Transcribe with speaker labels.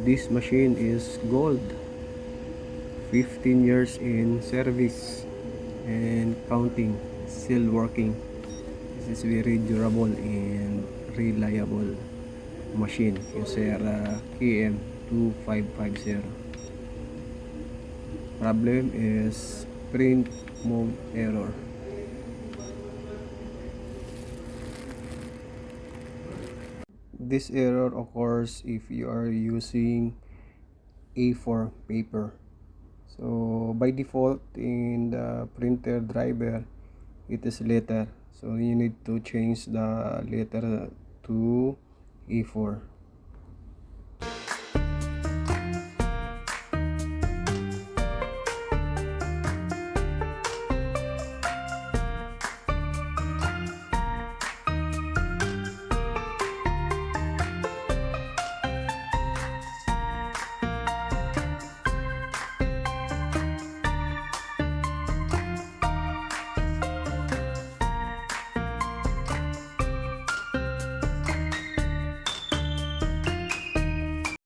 Speaker 1: This machine is gold, 15 years in service and counting, still working. This is very durable and reliable machine, Kyocera KM-2550. Problem is print mode error. This error occurs if you are using A4 paper. So by default in the printer driver, it is letter. So you need to change the letter to A4.